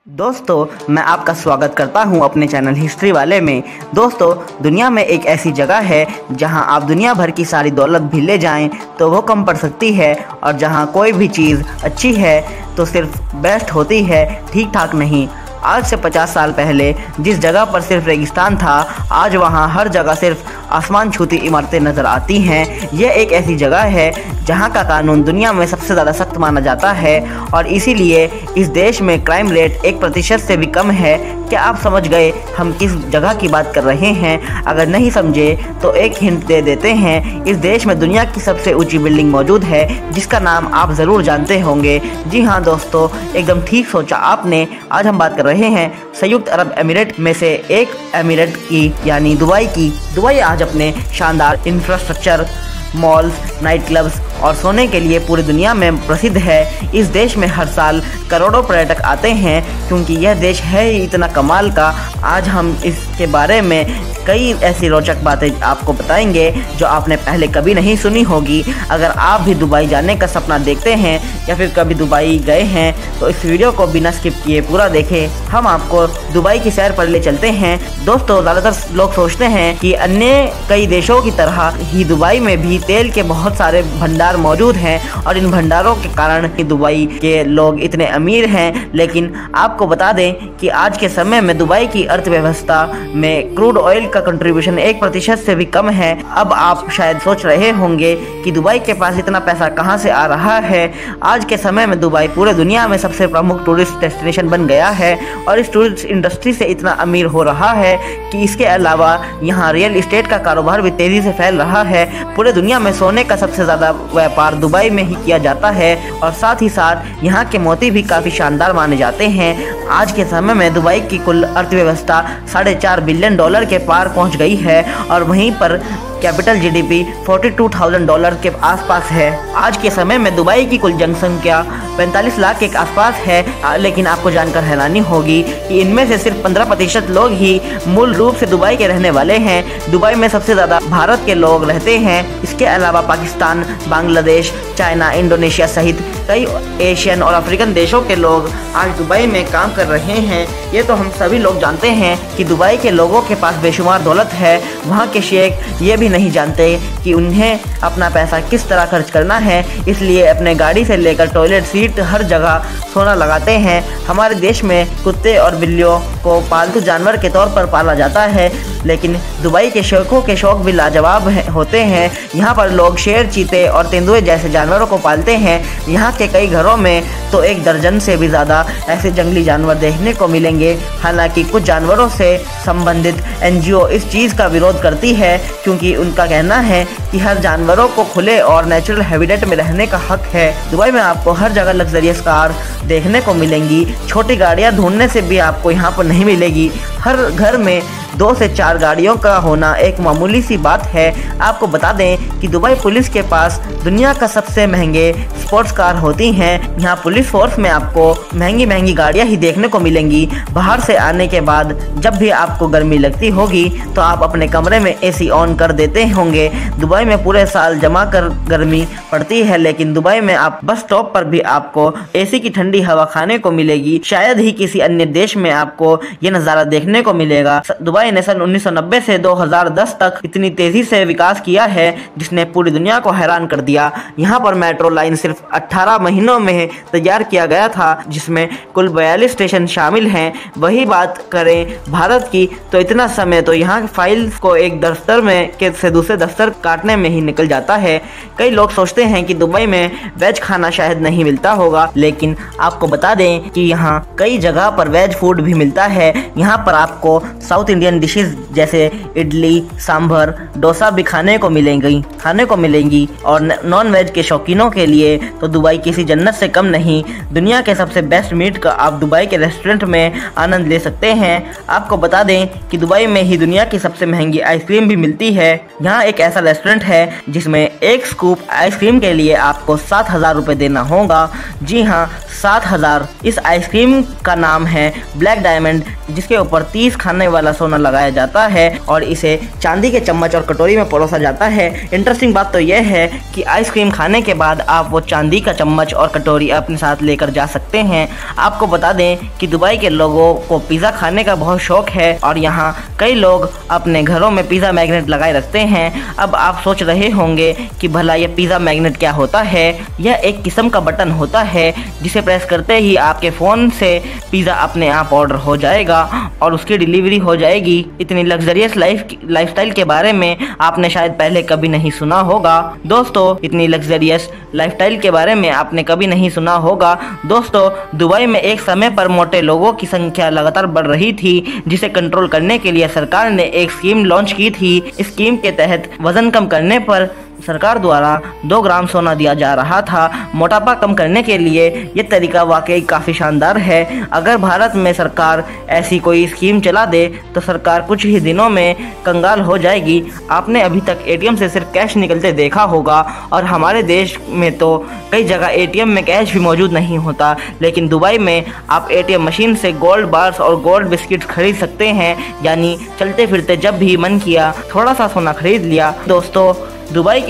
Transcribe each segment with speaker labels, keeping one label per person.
Speaker 1: दोस्तों मैं आपका स्वागत करता हूं अपने चैनल हिस्ट्री वाले में। दोस्तों दुनिया में एक ऐसी जगह है जहां आप दुनिया भर की सारी दौलत भी ले जाएं तो वो कम पड़ सकती है, और जहां कोई भी चीज़ अच्छी है तो सिर्फ बेस्ट होती है, ठीक ठाक नहीं। आज से 50 साल पहले जिस जगह पर सिर्फ रेगिस्तान था, आज वहाँ हर जगह सिर्फ आसमान छूती इमारतें नज़र आती हैं। यह एक ऐसी जगह है जहाँ का कानून दुनिया में सबसे ज़्यादा सख्त माना जाता है, और इसीलिए इस देश में क्राइम रेट 1% से भी कम है। क्या आप समझ गए हम किस जगह की बात कर रहे हैं? अगर नहीं समझे तो एक हिंट दे देते हैं। इस देश में दुनिया की सबसे ऊंची बिल्डिंग मौजूद है जिसका नाम आप ज़रूर जानते होंगे। जी हाँ दोस्तों, एकदम ठीक सोचा आपने। आज हम बात कर रहे हैं संयुक्त अरब अमीरात में से एक अमीरात की, यानी दुबई की। दुबई आज अपने शानदार इंफ्रास्ट्रक्चर, मॉल्स, नाइट क्लब्स और सोने के लिए पूरी दुनिया में प्रसिद्ध है। इस देश में हर साल करोड़ों पर्यटक आते हैं क्योंकि यह देश है ही इतना कमाल का। आज हम इसके बारे में कई ऐसी रोचक बातें आपको बताएंगे जो आपने पहले कभी नहीं सुनी होगी। अगर आप भी दुबई जाने का सपना देखते हैं या फिर कभी दुबई गए हैं तो इस वीडियो को बिना स्किप किए पूरा देखें। हम आपको दुबई की सैर पर ले चलते हैं। दोस्तों ज़्यादातर लोग सोचते हैं कि अन्य कई देशों की तरह ही दुबई में भी तेल के बहुत सारे भंडार मौजूद हैं, और इन भंडारों के कारण ही दुबई के लोग इतने अमीर हैं। लेकिन आपको बता दें कि आज के समय में दुबई की अर्थव्यवस्था में क्रूड ऑयल का कंट्रीब्यूशन 1% से भी कम है। अब आप शायद सोच रहे होंगे कि दुबई के पास इतना पैसा कहां से आ रहा है। आज के समय में दुबई पूरे दुनिया में सबसे प्रमुख टूरिस्ट डेस्टिनेशन बन गया है, और इस टूरिस्ट इंडस्ट्री से इतना अमीर हो रहा है कि इसके अलावा यहाँ रियल इस्टेट का कारोबार भी तेजी से फैल रहा है। पूरे दुनिया में सोने का सबसे ज़्यादा व्यापार दुबई में ही किया जाता है, और साथ ही साथ यहाँ के मोती भी काफ़ी शानदार माने जाते हैं। आज के समय में दुबई की कुल अर्थव्यवस्था $4.5 बिलियन के पार पहुंच गई है, और वहीं पर कैपिटल जीडीपी $42,000 के आसपास है। आज के समय में दुबई की कुल जनसंख्या 45 लाख के आसपास है, लेकिन आपको जानकर हैरानी होगी कि इनमें से सिर्फ 15% लोग ही मूल रूप से दुबई के रहने वाले हैं। दुबई में सबसे ज़्यादा भारत के लोग रहते हैं। इसके अलावा पाकिस्तान, बांग्लादेश, चाइना, इंडोनेशिया सहित कई एशियन और अफ्रीकन देशों के लोग आज दुबई में काम कर रहे हैं। ये तो हम सभी लोग जानते हैं कि दुबई के लोगों के पास बेशुमार दौलत है। वहाँ के शेख ये भी नहीं जानते कि उन्हें अपना पैसा किस तरह खर्च करना है, इसलिए अपने गाड़ी से लेकर टॉयलेट सीट हर जगह सोना लगाते हैं। हमारे देश में कुत्ते और बिल्लियों को पालतू जानवर के तौर पर पाला जाता है, लेकिन दुबई के शेखों के शौक भी लाजवाब होते हैं। यहाँ पर लोग शेर, चीते और तेंदुए जैसे जानवरों को पालते हैं। यहाँ के कई घरों में तो 1 दर्जन से भी ज़्यादा ऐसे जंगली जानवर देखने को मिलेंगे। हालांकि कुछ जानवरों से संबंधित एनजीओ इस चीज़ का विरोध करती है, क्योंकि उनका कहना है कि हर जानवरों को खुले और नेचुरल हैबिटेट में रहने का हक है। दुबई में आपको हर जगह लग्जरियस कार देखने को मिलेंगी। छोटी गाड़ियाँ ढूंढने से भी आपको यहाँ पर नहीं मिलेगी। हर घर में 2 से 4 गाड़ियों का होना एक मामूली सी बात है। आपको बता दें कि दुबई पुलिस के पास दुनिया का सबसे महंगे स्पोर्ट्स कार होती हैं। यहाँ पुलिस फोर्स में आपको महंगी महंगी गाड़ियाँ ही देखने को मिलेंगी। बाहर से आने के बाद जब भी आपको गर्मी लगती होगी तो आप अपने कमरे में एसी ऑन कर देते होंगे। दुबई में पूरे साल जमा कर गर्मी पड़ती है, लेकिन दुबई में आप बस स्टॉप पर भी आपको एसी की ठंडी हवा खाने को मिलेगी। शायद ही किसी अन्य देश में आपको ये नज़ारा देखने को मिलेगा। दुबई ने सन 1990 से 2010 तक इतनी तेजी से विकास किया है जिसने पूरी दुनिया को हैरान कर दिया। यहाँ पर मेट्रो लाइन सिर्फ 18 महीनों में तैयार किया गया था, जिसमें कुल 42 स्टेशन शामिल हैं। वही बात करें भारत की तो इतना समय तो यहाँ फाइल्स को एक दफ्तर में से दूसरे दफ्तर काटने में ही निकल जाता है। कई लोग सोचते हैं कि दुबई में वेज खाना शायद नहीं मिलता होगा, लेकिन आपको बता दें कि यहाँ कई जगह पर वेज फूड भी मिलता है। यहाँ पर आपको साउथ इंडियन डिशेस जैसे इडली, सांभर, डोसा भी खाने को मिलेंगी। और नॉन वेज के शौकीनों के लिए तो दुबई किसी जन्नत से कम नहीं। दुनिया के सबसे बेस्ट मीट का आप दुबई के रेस्टोरेंट में आनंद ले सकते हैं। आपको बता दें कि दुबई में ही दुनिया की सबसे महंगी आइसक्रीम भी मिलती है। यहाँ एक ऐसा रेस्टोरेंट है जिसमें एक स्कूप आइसक्रीम के लिए आपको 7,000 रुपये देना होगा। जी हाँ, 7,000। इस आइसक्रीम का नाम है ब्लैक डायमंड, जिसके ऊपर 30 खाने वाला सोना लगाया जाता है और इसे चांदी के चम्मच और कटोरी में परोसा जाता है। इंटरेस्टिंग बात तो यह है कि आइसक्रीम खाने के बाद आप वो चांदी का चम्मच और कटोरी अपने साथ लेकर जा सकते हैं। आपको बता दें कि दुबई के लोगों को पिज़्ज़ा खाने का बहुत शौक है और यहाँ कई लोग अपने घरों में पिज़्ज़ा मैग्नेट लगाए रखते हैं। अब आप सोच रहे होंगे कि भला ये पिज़्ज़ा मैग्नेट क्या होता है। यह एक किस्म का बटन होता है जिसे प्रेस करते ही आपके फ़ोन से पिज़्ज़ा अपने आप ऑर्डर हो जाएगा और उसकी डिलीवरी हो जाएगी। इतनी लग्जरियस लाइफस्टाइल के बारे में आपने शायद पहले कभी नहीं सुना होगा। दोस्तों, इतनी लग्जरियस लाइफस्टाइल के बारे में आपने कभी नहीं सुना होगा। दोस्तों, दुबई में एक समय पर मोटे लोगों की संख्या लगातार बढ़ रही थी, जिसे कंट्रोल करने के लिए सरकार ने एक स्कीम लॉन्च की थी। इस स्कीम के तहत वजन कम करने पर सरकार द्वारा 2 ग्राम सोना दिया जा रहा था। मोटापा कम करने के लिए ये तरीका वाकई काफ़ी शानदार है। अगर भारत में सरकार ऐसी कोई स्कीम चला दे तो सरकार कुछ ही दिनों में कंगाल हो जाएगी। आपने अभी तक एटीएम से सिर्फ कैश निकलते देखा होगा और हमारे देश में तो कई जगह एटीएम में कैश भी मौजूद नहीं होता, लेकिन दुबई में आप एटीएम मशीन से गोल्ड बार्स और गोल्ड बिस्किट खरीद सकते हैं। यानी चलते फिरते जब भी मन किया थोड़ा सा सोना खरीद लिया। दोस्तों, दुबई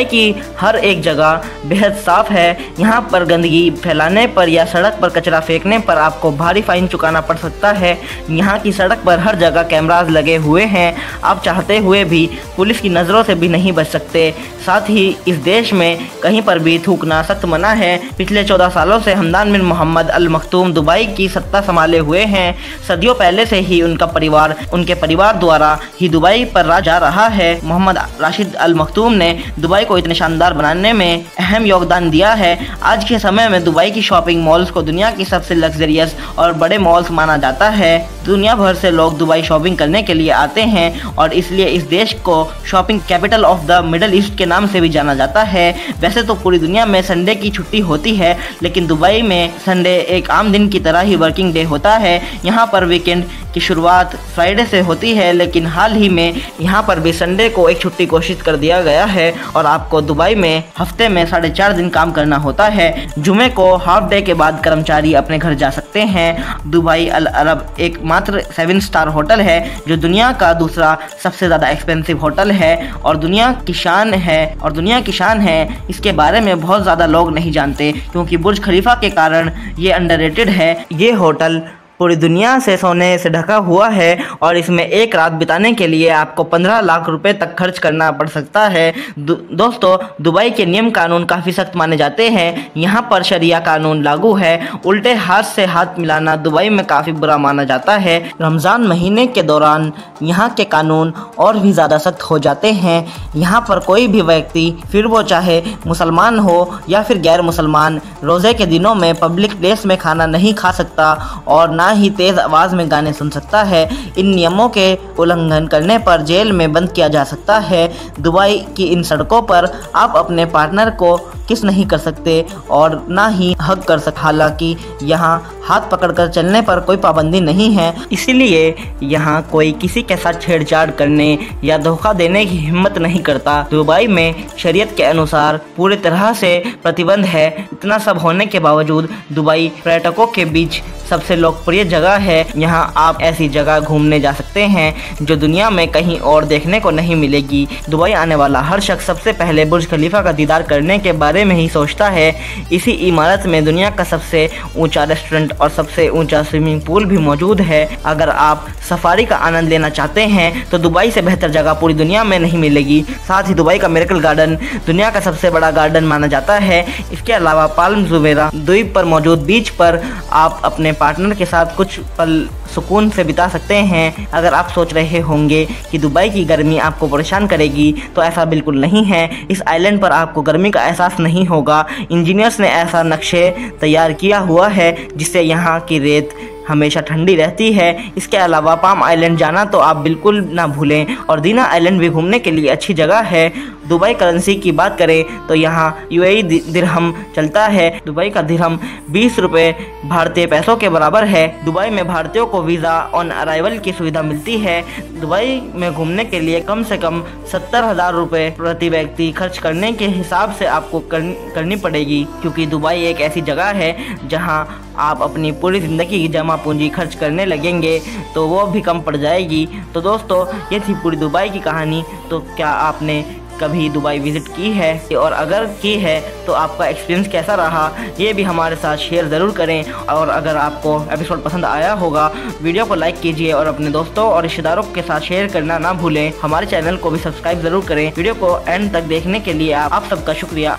Speaker 1: की हर एक जगह बेहद साफ़ है। यहाँ पर गंदगी फैलाने पर या सड़क पर कचरा फेंकने पर आपको भारी फाइन चुकाना पड़ सकता है। यहाँ की सड़क पर हर जगह कैमरास लगे हुए हैं। आप चाहते हुए भी पुलिस की नज़रों से भी नहीं बच सकते। साथ ही इस देश में कहीं पर भी थूकना सख्त मना है। पिछले 14 सालों से हमदान बिन मोहम्मद अल मखतूम दुबई की सत्ता संभाले हुए हैं। सदियों पहले से ही उनके परिवार द्वारा ही दुबई पर राज आ रहा है। मोहम्मद राशिद अल मखतूम ने दुबई को इतने शानदार बनाने में अहम योगदान दिया है। आज के समय में दुबई की शॉपिंग मॉल्स को दुनिया की सबसे लग्जरियस और बड़े मॉल्स माना जाता है। दुनिया भर से लोग दुबई शॉपिंग करने के लिए आते हैं और इसलिए इस देश को shopping capital of the middle east के नाम से भी जाना जाता है। वैसे तो पूरी दुनिया में संडे की छुट्टी होती है, लेकिन दुबई में संडे एक आम दिन की तरह ही वर्किंग डे होता है। यहाँ पर वीकेंड की शुरुआत फ्राइडे से होती है, लेकिन हाल ही में यहाँ पर भी संडे को एक छुट्टी घोषित कर दिया गया है और आपको दुबई में हफ्ते में 4.5 दिन काम करना होता है। जुमे को हाफ डे के बाद कर्मचारी अपने घर जा सकते हैं। दुबई अल अरब एक मात्र 7 स्टार होटल है जो दुनिया का दूसरा सबसे ज़्यादा एक्सपेंसिव होटल है और दुनिया की शान है। इसके बारे में बहुत ज़्यादा लोग नहीं जानते क्योंकि बुर्ज खलीफा के कारण ये अंडररेटेड है। ये होटल पूरी दुनिया से सोने से ढका हुआ है और इसमें एक रात बिताने के लिए आपको 15 लाख रुपए तक खर्च करना पड़ सकता है। दोस्तों, दुबई के नियम कानून काफ़ी सख्त माने जाते हैं। यहाँ पर शरिया कानून लागू है। उल्टे हाथ से हाथ मिलाना दुबई में काफ़ी बुरा माना जाता है। रमज़ान महीने के दौरान यहाँ के कानून और भी ज़्यादा सख्त हो जाते हैं। यहाँ पर कोई भी व्यक्ति, फिर वो चाहे मुसलमान हो या फिर गैर मुसलमान, रोज़े के दिनों में पब्लिक प्लेस में खाना नहीं खा सकता और ना ही तेज़ आवाज़ में गाने सुन सकता है। इन नियमों के उल्लंघन करने पर जेल में बंद किया जा सकता है। दुबई की इन सड़कों पर आप अपने पार्टनर को किस नहीं कर सकते और ना ही हग कर सकते। हालांकि यहाँ हाथ पकड़कर चलने पर कोई पाबंदी नहीं है, इसलिए यहाँ कोई किसी के साथ छेड़छाड़ करने या धोखा देने की हिम्मत नहीं करता। दुबई में शरीयत के अनुसार पूरी तरह से प्रतिबंध है। इतना सब होने के बावजूद दुबई पर्यटकों के बीच सबसे लोकप्रिय जगह है। यहाँ आप ऐसी जगह घूमने जा सकते हैं जो दुनिया में कहीं और देखने को नहीं मिलेगी। दुबई आने वाला हर शख्स सबसे पहले बुर्ज खलीफा का दीदार करने के बारे में ही सोचता है। इसी इमारत में दुनिया का सबसे ऊंचा रेस्टोरेंट और सबसे ऊंचा स्विमिंग पूल भी मौजूद है। अगर आप सफारी का आनंद लेना चाहते हैं तो दुबई से बेहतर जगह पूरी दुनिया में नहीं मिलेगी। साथ ही दुबई का मिरेकल गार्डन दुनिया का सबसे बड़ा गार्डन माना जाता है। इसके अलावा पाल्म जुमेरा द्वीप पर मौजूद बीच पर आप अपने पार्टनर के साथ कुछ पल सुकून से बिता सकते हैं। अगर आप सोच रहे होंगे कि दुबई की गर्मी आपको परेशान करेगी, तो ऐसा बिल्कुल नहीं है। इस आइलैंड पर आपको गर्मी का एहसास नहीं होगा। इंजीनियर्स ने ऐसा नक्शे तैयार किया हुआ है जिससे यहाँ की रेत हमेशा ठंडी रहती है। इसके अलावा पाम आइलैंड जाना तो आप बिल्कुल ना भूलें और दीना आइलैंड भी घूमने के लिए अच्छी जगह है। दुबई करेंसी की बात करें तो यहाँ यूएई दिरहम चलता है। दुबई का दिरहम 20 रुपये भारतीय पैसों के बराबर है। दुबई में भारतीयों को वीज़ा ऑन अराइवल की सुविधा मिलती है। दुबई में घूमने के लिए कम से कम 70,000 रुपये प्रति व्यक्ति खर्च करने के हिसाब से आपको करनी पड़ेगी, क्योंकि दुबई एक ऐसी जगह है जहाँ आप अपनी पूरी ज़िंदगी की जमा पूंजी खर्च करने लगेंगे तो वो भी कम पड़ जाएगी। तो दोस्तों ये थी पूरी दुबई की कहानी। तो क्या आपने कभी दुबई विज़िट की है, और अगर की है तो आपका एक्सपीरियंस कैसा रहा, ये भी हमारे साथ शेयर ज़रूर करें। और अगर आपको एपिसोड पसंद आया होगा, वीडियो को लाइक कीजिए और अपने दोस्तों और रिश्तेदारों के साथ शेयर करना ना भूलें। हमारे चैनल को भी सब्सक्राइब ज़रूर करें। वीडियो को एंड तक देखने के लिए आप सबका शुक्रिया।